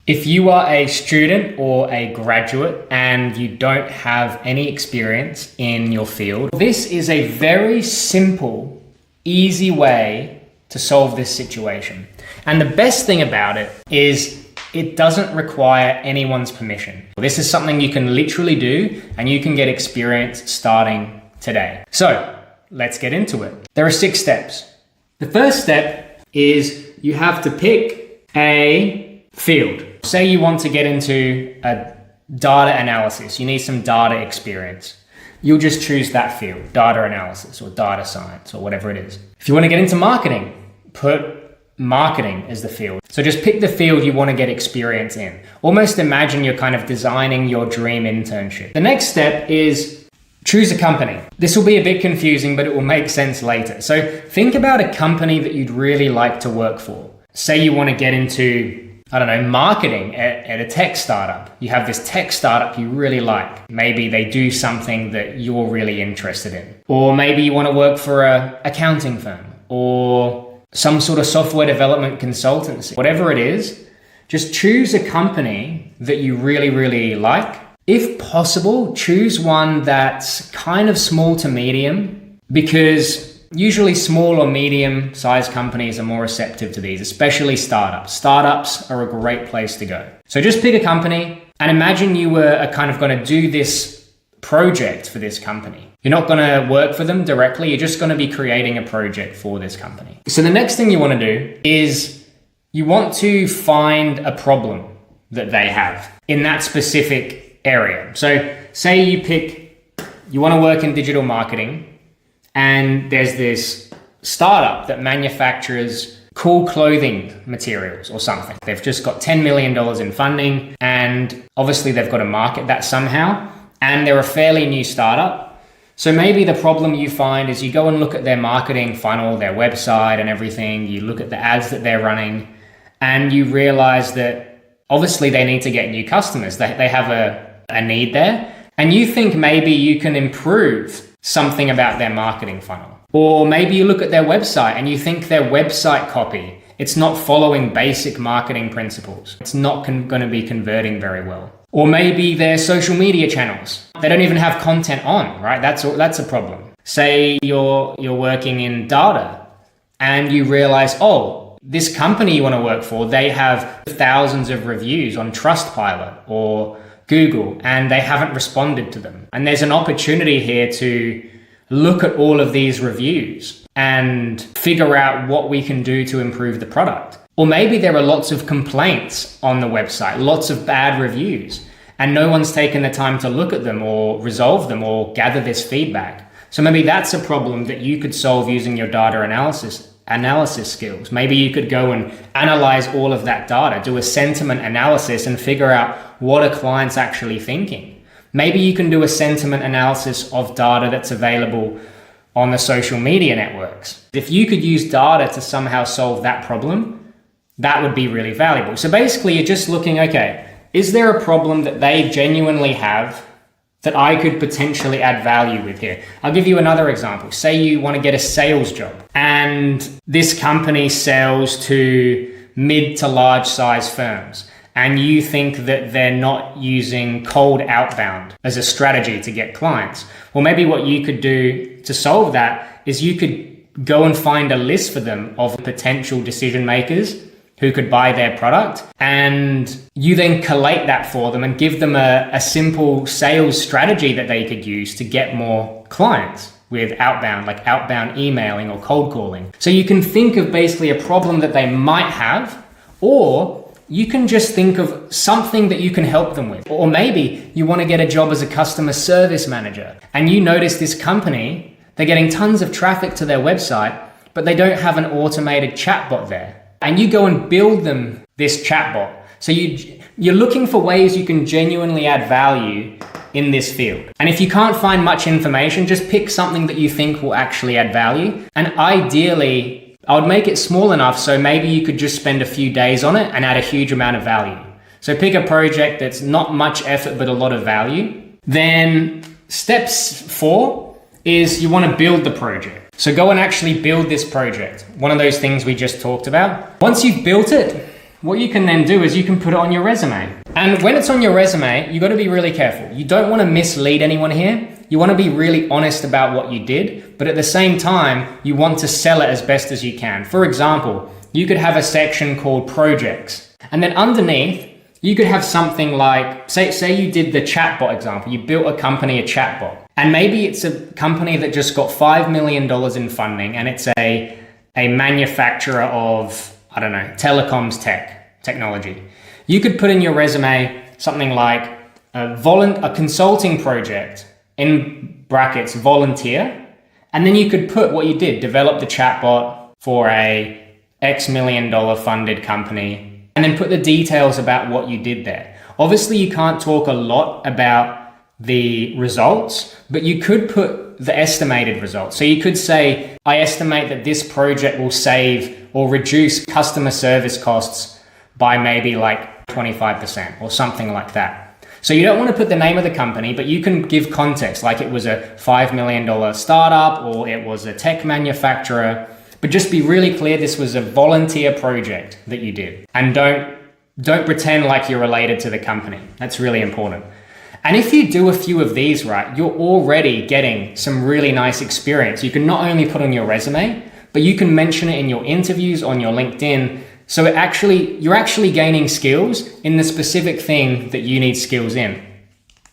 If you are a student or a graduate and you don't have any experience in your field, this is a very simple, easy way to solve this situation. And the best thing about it is it doesn't require anyone's permission. This is something you can literally do and you can get experience starting today. So let's get into it. There are 6 steps. The first step is you have to pick a field. Say you want to get into a data analysis. You need some data experience. You'll just choose that field, data analysis or data science or whatever it is. If you want to get into marketing, put marketing as the field. So just pick the field you want to get experience in. Almost imagine you're kind of designing your dream internship. The next step is choose a company. This will be a bit confusing, but it will make sense later. So think about a company that you'd really like to work for. Say you want to get into, marketing at a tech startup. You have this tech startup you really like. Maybe they do something that you're really interested in. Or maybe you want to work for an accounting firm or some sort of software development consultancy. Whatever it is, just choose a company that you really, really like. If possible, choose one that's kind of small to medium, because usually small or medium-sized companies are more receptive to these, especially startups. Startups are a great place to go. So just pick a company and imagine you were kind of going to do this project for this company. You're not going to work for them directly. You're just going to be creating a project for this company. So the next thing you want to do is you want to find a problem that they have in that specific area. So say you want to work in digital marketing, and there's this startup that manufactures cool clothing materials or something. They've just got $10 million in funding, and obviously they've got to market that somehow, and they're a fairly new startup. So maybe the problem you find is you go and look at their marketing funnel, their website and everything, you look at the ads that they're running, and you realize that obviously they need to get new customers. They have a need there, and you think maybe you can improve something about their marketing funnel. Or maybe you look at their website and you think their website copy, it's not following basic marketing principles. It's not going to be converting very well. Or maybe their social media channels, they don't even have content on, right? That's a problem. Say you're working in data and you realize, this company you want to work for, they have thousands of reviews on Trustpilot or Google, and they haven't responded to them. And there's an opportunity here to look at all of these reviews and figure out what we can do to improve the product. Or maybe there are lots of complaints on the website, lots of bad reviews, and no one's taken the time to look at them or resolve them or gather this feedback. So maybe that's a problem that you could solve using your data analysis skills. Maybe you could go and analyze all of that data, do a sentiment analysis and figure out what are clients actually thinking. Maybe you can do a sentiment analysis of data that's available on the social media networks. If you could use data to somehow solve that problem, that would be really valuable. So basically you're just looking, is there a problem that they genuinely have that I could potentially add value with here? I'll give you another example. Say you want to get a sales job and this company sells to mid to large size firms, and you think that they're not using cold outbound as a strategy to get clients. Well, maybe what you could do to solve that is you could go and find a list for them of potential decision makers who could buy their product, and you then collate that for them and give them a simple sales strategy that they could use to get more clients with outbound, like outbound emailing or cold calling. So you can think of basically a problem that they might have, or you can just think of something that you can help them with. Or maybe you want to get a job as a customer service manager, and you notice this company, they're getting tons of traffic to their website, but they don't have an automated chatbot there. And you go and build them this chatbot. So you're looking for ways you can genuinely add value in this field. And if you can't find much information, just pick something that you think will actually add value. And ideally, I would make it small enough so maybe you could just spend a few days on it and add a huge amount of value. So pick a project that's not much effort but a lot of value. Then steps 4 is you want to build the project. So go and actually build this project. One of those things we just talked about. Once you've built it, what you can then do is you can put it on your resume. And when it's on your resume, you got to be really careful. You don't want to mislead anyone here. You want to be really honest about what you did, but at the same time, you want to sell it as best as you can. For example, you could have a section called projects, and then underneath, you could have something like, say you did the chatbot example. You built a company, a chatbot, and maybe it's a company that just got $5 million in funding, and it's a manufacturer of, I don't know, telecoms technology. You could put in your resume something like a consulting project, in brackets, volunteer, and then you could put what you did, develop the chatbot for a X million dollar funded company, and then put the details about what you did there. Obviously, you can't talk a lot about the results, but you could put the estimated results. So you could say, I estimate that this project will save or reduce customer service costs by maybe like 25% or something like that. So you don't want to put the name of the company, but you can give context, like it was a $5 million startup or it was a tech manufacturer, but just be really clear this was a volunteer project that you did. And don't pretend like you're related to the company. That's really important. And if you do a few of these right, you're already getting some really nice experience. You can not only put on your resume, but you can mention it in your interviews, on your LinkedIn. So you're actually gaining skills in the specific thing that you need skills in,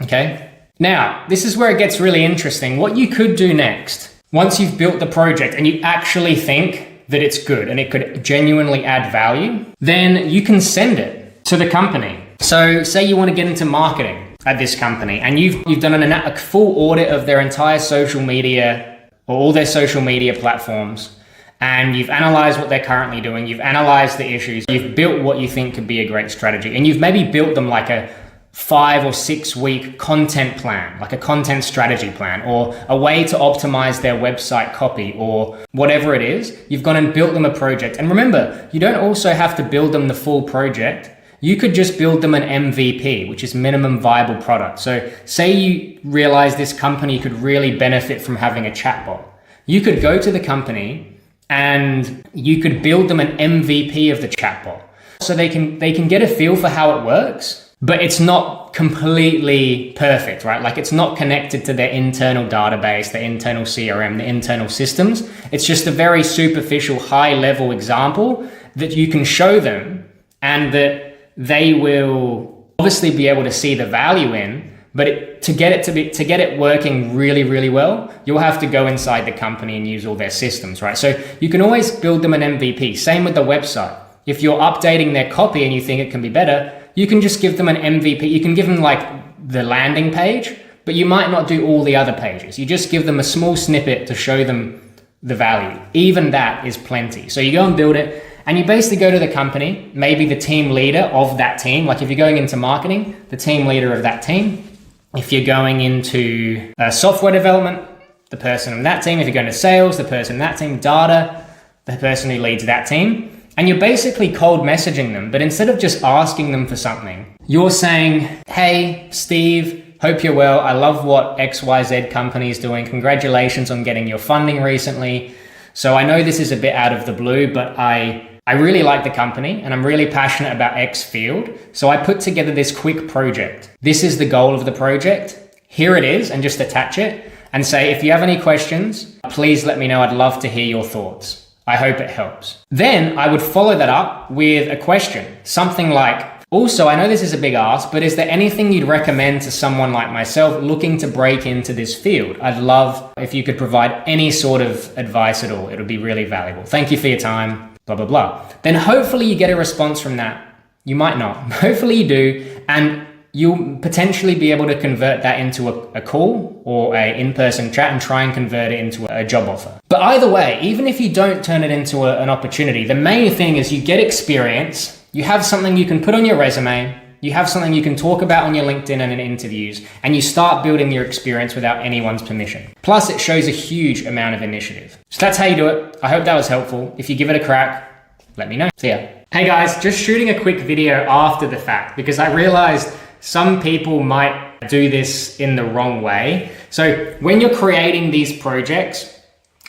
okay? Now, this is where it gets really interesting. What you could do next, once you've built the project and you actually think that it's good and it could genuinely add value, then you can send it to the company. So say you want to get into marketing at this company and you've done a full audit of their entire social media or all their social media platforms, and you've analyzed what they're currently doing, you've analyzed the issues, you've built what you think could be a great strategy, and you've maybe built them like a 5 or 6 week content plan, like a content strategy plan, or a way to optimize their website copy, or whatever it is. You've gone and built them a project. And remember, you don't also have to build them the full project. You could just build them an MVP, which is minimum viable product. So say you realize this company could really benefit from having a chatbot. You could go to the company and you could build them an MVP of the chatbot. So they can get a feel for how it works, but it's not completely perfect, right? Like it's not connected to their internal database, their internal CRM, the internal systems. It's just a very superficial, high level example that you can show them and that they will obviously be able to see the value in. But to get it working really, really well, you'll have to go inside the company and use all their systems, right? So you can always build them an MVP. Same with the website. If you're updating their copy and you think it can be better, you can just give them an MVP. You can give them like the landing page, but you might not do all the other pages. You just give them a small snippet to show them the value. Even that is plenty. So you go and build it, and you basically go to the company, maybe the team leader of that team. Like if you're going into marketing, the team leader of that team. If you're going into software development, the person in that team. If you're going to sales, the person in that team. Data, the person who leads that team. And you're basically cold messaging them, but instead of just asking them for something, you're saying, hey, Steve, hope you're well. I love what XYZ company is doing. Congratulations on getting your funding recently. So I know this is a bit out of the blue, but I really like the company and I'm really passionate about X field. So I put together this quick project. This is the goal of the project. Here it is, and just attach it and say, if you have any questions, please let me know. I'd love to hear your thoughts. I hope it helps. Then I would follow that up with a question, something like, also, I know this is a big ask, but is there anything you'd recommend to someone like myself looking to break into this field? I'd love if you could provide any sort of advice at all. It would be really valuable. Thank you for your time, blah, blah, blah. Then hopefully you get a response from that. You might not. Hopefully you do. And you'll potentially be able to convert that into a call or a in-person chat and try and convert it into a job offer. But either way, even if you don't turn it into an opportunity, the main thing is you get experience. You have something you can put on your resume, you have something you can talk about on your LinkedIn and in interviews, and you start building your experience without anyone's permission. Plus, it shows a huge amount of initiative. So that's how you do it. I hope that was helpful. If you give it a crack, let me know. See ya. Hey guys, just shooting a quick video after the fact because I realized some people might do this in the wrong way. So when you're creating these projects,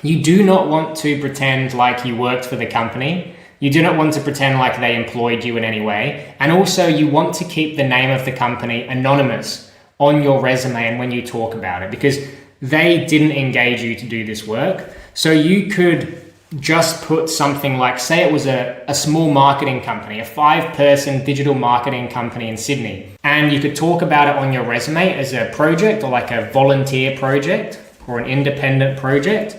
you do not want to pretend like you worked for the company. You do not want to pretend like they employed you in any way. And also you want to keep the name of the company anonymous on your resume and when you talk about it, because they didn't engage you to do this work. So you could just put something like, say it was a small marketing company, a 5-person digital marketing company in Sydney. And you could talk about it on your resume as a project or like a volunteer project or an independent project.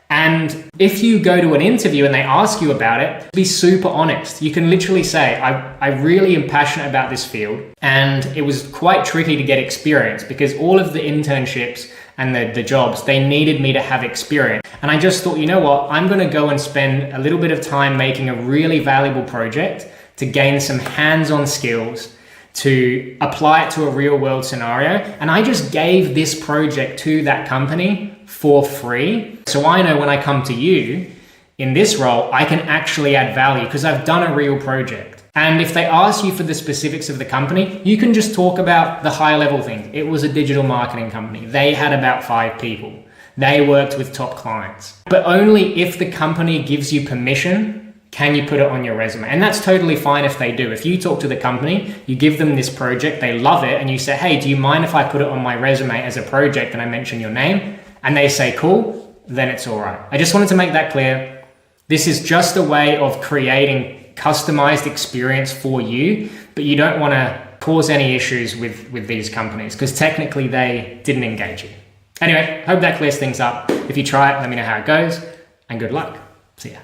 And if you go to an interview and they ask you about it, be super honest. You can literally say, I really am passionate about this field, and it was quite tricky to get experience because all of the internships and the jobs, they needed me to have experience. And I just thought, you know what, I'm gonna go and spend a little bit of time making a really valuable project to gain some hands-on skills, to apply it to a real world scenario. And I just gave this project to that company for free. So I know when I come to you in this role, I can actually add value because I've done a real project. And if they ask you for the specifics of the company, you can just talk about the high level things. It was a digital marketing company. They had about 5 people. They worked with top clients. But only if the company gives you permission can you put it on your resume. And that's totally fine if they do. If you talk to the company, you give them this project, they love it, and you say, hey, do you mind if I put it on my resume as a project and I mention your name? And they say, cool, then it's all right. I just wanted to make that clear. This is just a way of creating customized experience for you, but you don't want to cause any issues with these companies because technically they didn't engage you. Anyway, hope that clears things up. If you try it, let me know how it goes, and good luck.